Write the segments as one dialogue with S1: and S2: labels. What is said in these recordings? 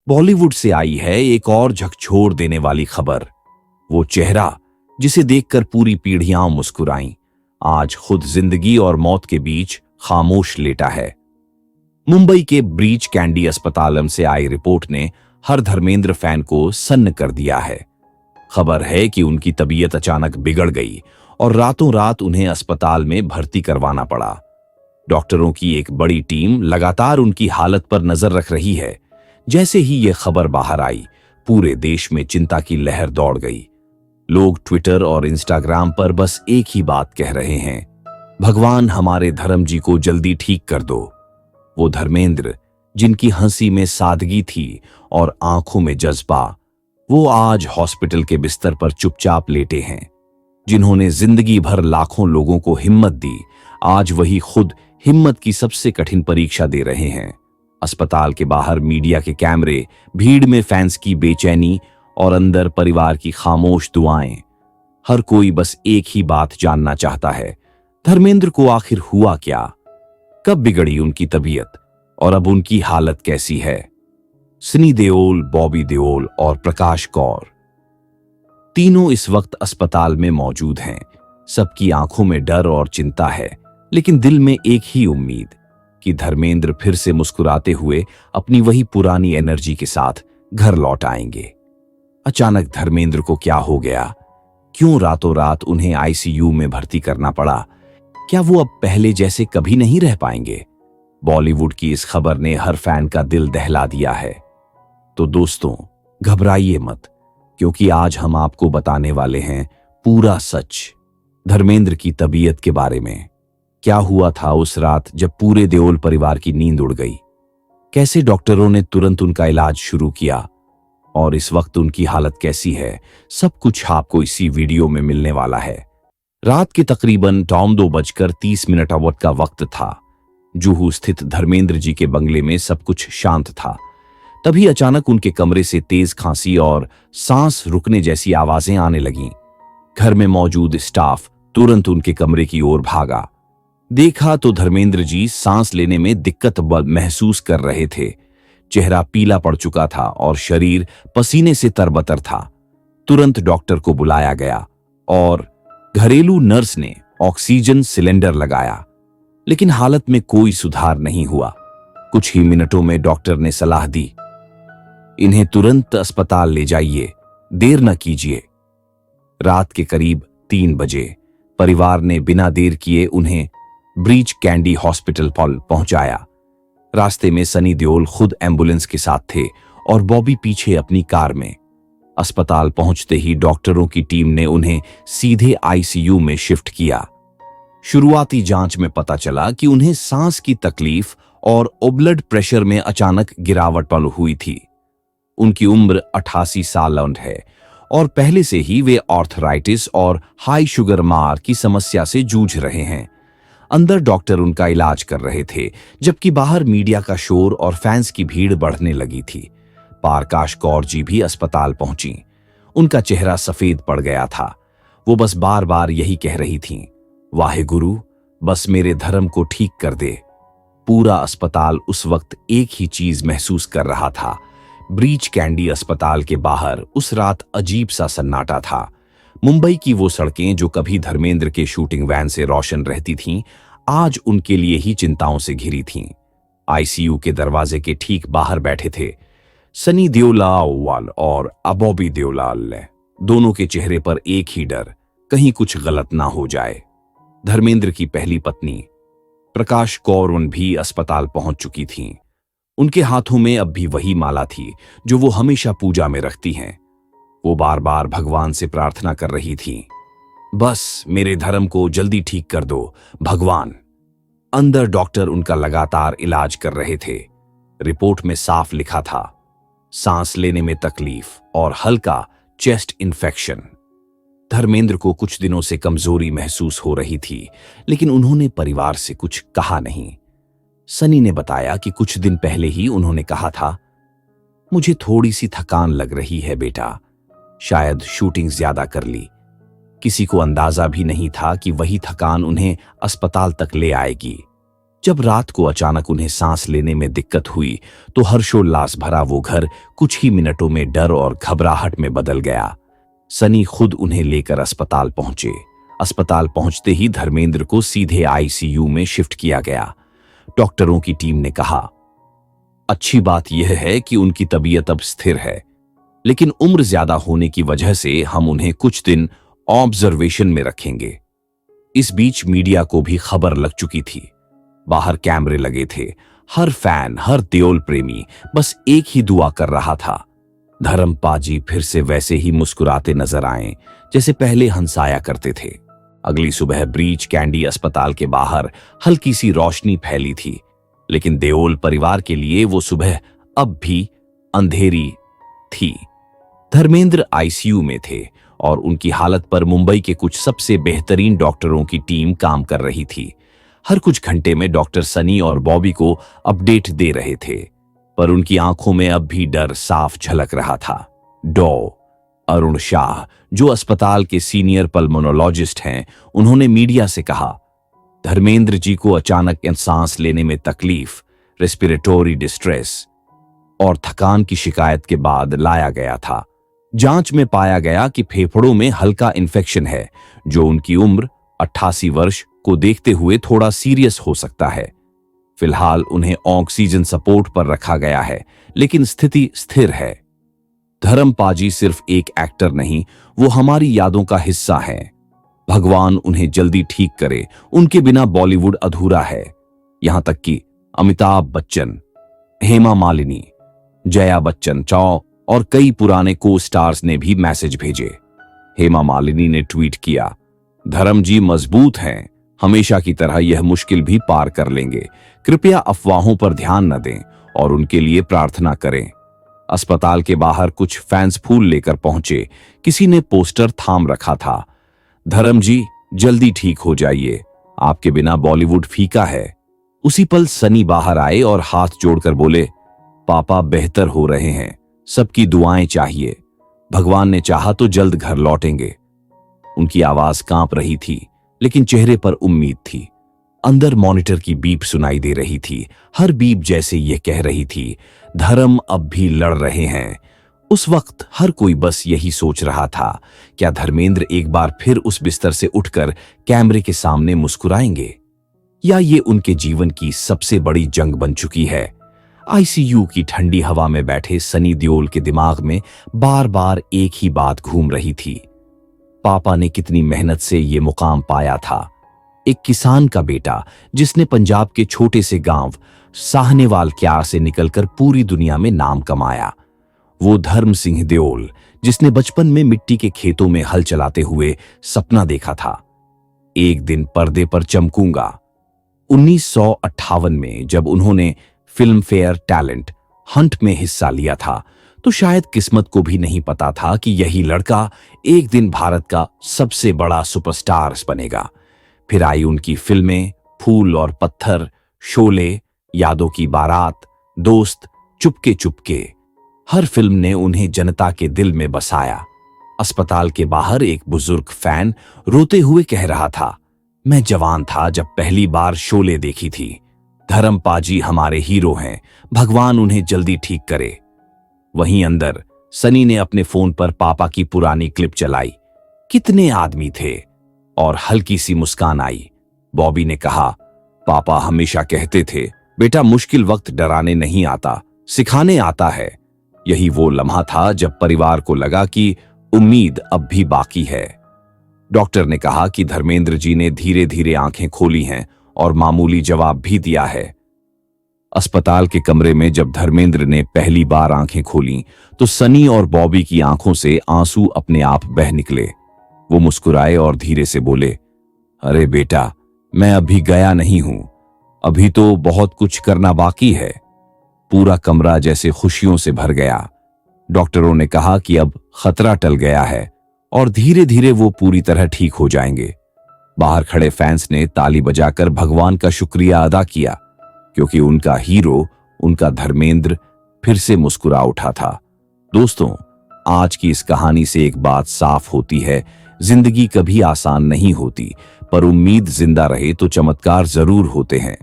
S1: बॉलीवुड से आई है एक और झकझोर देने वाली खबर। वो चेहरा जिसे देखकर पूरी पीढ़ियां मुस्कुराईं, आज खुद जिंदगी और मौत के बीच खामोश लेटा है। मुंबई के ब्रीच कैंडी अस्पताल से आई रिपोर्ट ने हर धर्मेंद्र फैन को सन्न कर दिया है। खबर है कि उनकी तबीयत अचानक बिगड़ गई और रातों रात उन्हें अस्पताल में भर्ती करवाना पड़ा। डॉक्टरों की एक बड़ी टीम लगातार उनकी हालत पर नजर रख रही है। जैसे ही यह खबर बाहर आई, पूरे देश में चिंता की लहर दौड़ गई। लोग ट्विटर और इंस्टाग्राम पर बस एक ही बात कह रहे हैं, भगवान हमारे धर्म जी को जल्दी ठीक कर दो। वो धर्मेंद्र जिनकी हंसी में सादगी थी और आंखों में जज्बा, वो आज हॉस्पिटल के बिस्तर पर चुपचाप लेटे हैं। जिन्होंने जिंदगी भर लाखों लोगों को हिम्मत दी, आज वही खुद हिम्मत की सबसे कठिन परीक्षा दे रहे हैं। अस्पताल के बाहर मीडिया के कैमरे, भीड़ में फैंस की बेचैनी और अंदर परिवार की खामोश दुआएं। हर कोई बस एक ही बात जानना चाहता है, धर्मेंद्र को आखिर हुआ क्या? कब बिगड़ी उनकी तबीयत और अब उनकी हालत कैसी है? सनी देओल, बॉबी देओल और प्रकाश कौर तीनों इस वक्त अस्पताल में मौजूद हैं। सबकी आंखों में डर और चिंता है, लेकिन दिल में एक ही उम्मीद कि धर्मेंद्र फिर से मुस्कुराते हुए अपनी वही पुरानी एनर्जी के साथ घर लौट आएंगे। अचानक धर्मेंद्र को क्या हो गया? क्यों रातों रात उन्हें आईसीयू में भर्ती करना पड़ा? क्या वो अब पहले जैसे कभी नहीं रह पाएंगे? बॉलीवुड की इस खबर ने हर फैन का दिल दहला दिया है। तो दोस्तों, घबराइए मत, क्योंकि आज हम आपको बताने वाले हैं पूरा सच धर्मेंद्र की तबीयत के बारे में। क्या हुआ था उस रात जब पूरे देओल परिवार की नींद उड़ गई? कैसे डॉक्टरों ने तुरंत उनका इलाज शुरू किया और इस वक्त उनकी हालत कैसी है? सब कुछ आपको इसी वीडियो में मिलने वाला है। रात के तकरीबन 2:30 अवध का वक्त था। जुहू स्थित धर्मेंद्र जी के बंगले में सब कुछ शांत था। तभी अचानक उनके कमरे से तेज खांसी और सांस रुकने जैसी आवाजें आने लगीं। घर में मौजूद स्टाफ तुरंत उनके कमरे की ओर भागा। देखा तो धर्मेंद्र जी सांस लेने में दिक्कत महसूस कर रहे थे। चेहरा पीला पड़ चुका था और शरीर पसीने से तरबतर था। तुरंत डॉक्टर को बुलाया गया और घरेलू नर्स ने ऑक्सीजन सिलेंडर लगाया, लेकिन हालत में कोई सुधार नहीं हुआ। कुछ ही मिनटों में डॉक्टर ने सलाह दी, इन्हें तुरंत अस्पताल ले जाइए, देर न कीजिए। रात के करीब 3 बजे परिवार ने बिना देर किए उन्हें ब्रीच कैंडी हॉस्पिटल पहुंचाया। रास्ते में सनी देओल खुद एम्बुलेंस के साथ थे और बॉबी पीछे अपनी कार में। अस्पताल पहुंचते ही डॉक्टरों की टीम ने उन्हें सीधे आईसीयू में शिफ्ट किया। शुरुआती जांच में पता चला कि उन्हें सांस की तकलीफ और ब्लड प्रेशर में अचानक गिरावट हुई थी। उनकी उम्र 88 साल है और पहले से ही वे आर्थराइटिस और हाई शुगर मार की समस्या से जूझ रहे हैं। अंदर डॉक्टर उनका इलाज कर रहे थे, जबकि बाहर मीडिया का शोर और फैंस की भीड़ बढ़ने लगी थी। प्रकाश कौर जी भी अस्पताल पहुंची। उनका चेहरा सफेद पड़ गया था। वो बस बार बार यही कह रही थीं, वाहे गुरु, बस मेरे धर्म को ठीक कर दे। पूरा अस्पताल उस वक्त एक ही चीज महसूस कर रहा था। ब्रीच कैंडी अस्पताल के बाहर उस रात अजीब सा सन्नाटा था। मुंबई की वो सड़कें जो कभी धर्मेंद्र के शूटिंग वैन से रोशन रहती थीं, आज उनके लिए ही चिंताओं से घिरी थीं। आईसीयू के दरवाजे के ठीक बाहर बैठे थे सनी देओल और बॉबी देओल। दोनों के चेहरे पर एक ही डर, कहीं कुछ गलत ना हो जाए। धर्मेंद्र की पहली पत्नी प्रकाश कौर भी अस्पताल पहुंच चुकी थीं। उनके हाथों में अब भी वही माला थी जो वो हमेशा पूजा में रखती हैं। वो बार बार भगवान से प्रार्थना कर रही थीं, बस मेरे धर्म को जल्दी ठीक कर दो भगवान। अंदर डॉक्टर उनका लगातार इलाज कर रहे थे। रिपोर्ट में साफ लिखा था, सांस लेने में तकलीफ और हल्का चेस्ट इन्फेक्शन। धर्मेंद्र को कुछ दिनों से कमजोरी महसूस हो रही थी, लेकिन उन्होंने परिवार से कुछ कहा नहीं। सनी ने बताया कि कुछ दिन पहले ही उन्होंने कहा था, मुझे थोड़ी सी थकान लग रही है बेटा, शायद शूटिंग ज्यादा कर ली। किसी को अंदाजा भी नहीं था कि वही थकान उन्हें अस्पताल तक ले आएगी। जब रात को अचानक उन्हें सांस लेने में दिक्कत हुई तो हर्षोल्लास भरा वो घर कुछ ही मिनटों में डर और घबराहट में बदल गया। सनी खुद उन्हें लेकर अस्पताल पहुंचे। अस्पताल पहुंचते ही धर्मेंद्र को सीधे आईसीयू में शिफ्ट किया गया। डॉक्टरों की टीम ने कहा, अच्छी बात यह है कि उनकी तबीयत अब स्थिर है, लेकिन उम्र ज्यादा होने की वजह से हम उन्हें कुछ दिन ऑब्जर्वेशन में रखेंगे। इस बीच मीडिया को भी खबर लग चुकी थी। बाहर कैमरे लगे थे। हर फैन, हर देओल प्रेमी बस एक ही दुआ कर रहा था, धर्मपाजी फिर से वैसे ही मुस्कुराते नजर आए जैसे पहले हंसाया करते थे। अगली सुबह ब्रीच कैंडी अस्पताल के बाहर हल्की सी रोशनी फैली थी, लेकिन देओल परिवार के लिए वो सुबह अब भी अंधेरी थी। धर्मेंद्र आईसीयू में थे और उनकी हालत पर मुंबई के कुछ सबसे बेहतरीन डॉक्टरों की टीम काम कर रही थी। हर कुछ घंटे में डॉक्टर सनी और बॉबी को अपडेट दे रहे थे, पर उनकी आंखों में अब भी डर साफ झलक रहा था। अरुण शाह, जो अस्पताल के सीनियर पल्मोनोलॉजिस्ट हैं, उन्होंने मीडिया से कहा, धर्मेंद्र जी को अचानक सांस लेने में तकलीफ, रेस्पिरेटरी डिस्ट्रेस और थकान की शिकायत के बाद लाया गया था। जांच में पाया गया कि फेफड़ों में हल्का इन्फेक्शन है, जो उनकी उम्र 88 वर्ष को देखते हुए थोड़ा सीरियस हो सकता है। फिलहाल उन्हें ऑक्सीजन सपोर्ट पर रखा गया है, लेकिन स्थिति स्थिर है। धर्मपाजी सिर्फ एक एक्टर नहीं, वो हमारी यादों का हिस्सा है। भगवान उन्हें जल्दी ठीक करे, उनके बिना बॉलीवुड अधूरा है। यहां तक कि अमिताभ बच्चन, हेमा मालिनी, जया बच्चन, चौ और कई पुराने को स्टार्स ने भी मैसेज भेजे। हेमा मालिनी ने ट्वीट किया, धर्म जी मजबूत हैं, हमेशा की तरह यह मुश्किल भी पार कर लेंगे। कृपया अफवाहों पर ध्यान न दें और उनके लिए प्रार्थना करें। अस्पताल के बाहर कुछ फैंस फूल लेकर पहुंचे। किसी ने पोस्टर थाम रखा था, धर्म जी जल्दी ठीक हो जाइए, आपके बिना बॉलीवुड फीका है। उसी पल सनी बाहर आए और हाथ जोड़कर बोले, पापा बेहतर हो रहे हैं, सबकी दुआएं चाहिए। भगवान ने चाहा तो जल्द घर लौटेंगे। उनकी आवाज कांप रही थी, लेकिन चेहरे पर उम्मीद थी। अंदर मॉनिटर की बीप सुनाई दे रही थी। हर बीप जैसे यह कह रही थी, धर्म अब भी लड़ रहे हैं। उस वक्त हर कोई बस यही सोच रहा था, क्या धर्मेंद्र एक बार फिर उस बिस्तर से उठकर कैमरे के सामने मुस्कुराएंगे, या ये उनके जीवन की सबसे बड़ी जंग बन चुकी है। आईसीयू की ठंडी हवा में बैठे सनी देओल के दिमाग में बार बार एक ही बात घूम रही थी, पापा ने कितनी मेहनत से ये मुकाम पाया था। एक किसान का बेटा जिसने पंजाब के छोटे से गांव साहनेवाल क्यार से निकलकर पूरी दुनिया में नाम कमाया। वो धर्म सिंह देओल जिसने बचपन में मिट्टी के खेतों में हल चलाते हुए सपना देखा था, एक दिन पर्दे पर चमकूंगा। 1958 में जब उन्होंने फिल्म फेयर टैलेंट हंट में हिस्सा लिया था, तो शायद किस्मत को भी नहीं पता था कि यही लड़का एक दिन भारत का सबसे बड़ा सुपरस्टार बनेगा। फिर आई उनकी फिल्में, फूल और पत्थर, शोले, यादों की बारात, दोस्त, चुपके चुपके। हर फिल्म ने उन्हें जनता के दिल में बसाया। अस्पताल के बाहर एक बुजुर्ग फैन रोते हुए कह रहा था, मैं जवान था जब पहली बार शोले देखी थी। धर्मपाजी हमारे हीरो हैं, भगवान उन्हें जल्दी ठीक करे। वहीं अंदर सनी ने अपने फोन पर पापा की पुरानी क्लिप चलाई। कितने आदमी थे, और हल्की सी मुस्कान आई। बॉबी ने कहा, पापा हमेशा कहते थे, बेटा मुश्किल वक्त डराने नहीं आता, सिखाने आता है। यही वो लम्हा था जब परिवार को लगा कि उम्मीद अब भी बाकी है। डॉक्टर ने कहा कि धर्मेंद्र जी ने धीरे धीरे आंखें खोली हैं और मामूली जवाब भी दिया है। अस्पताल के कमरे में जब धर्मेंद्र ने पहली बार आंखें खोलीं, तो सनी और बॉबी की आंखों से आंसू अपने आप बह निकले। वो मुस्कुराए और धीरे से बोले, अरे बेटा, मैं अभी गया नहीं हूं, अभी तो बहुत कुछ करना बाकी है। पूरा कमरा जैसे खुशियों से भर गया। डॉक्टरों ने कहा कि अब खतरा टल गया है और धीरे धीरे वो पूरी तरह ठीक हो जाएंगे। बाहर खड़े फैंस ने ताली बजाकर भगवान का शुक्रिया अदा किया, क्योंकि उनका हीरो, उनका धर्मेंद्र फिर से मुस्कुरा उठा था। दोस्तों, आज की इस कहानी से एक बात साफ होती है, जिंदगी कभी आसान नहीं होती, पर उम्मीद जिंदा रहे तो चमत्कार जरूर होते हैं।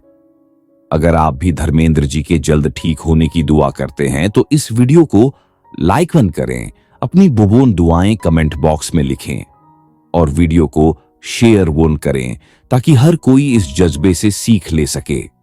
S1: अगर आप भी धर्मेंद्र जी के जल्द ठीक होने की दुआ करते हैं तो इस वीडियो को लाइक वन करें, अपनी बुबोन दुआएं कमेंट बॉक्स में लिखें और वीडियो को शेयर वन करें ताकि हर कोई इस जज्बे से सीख ले सके।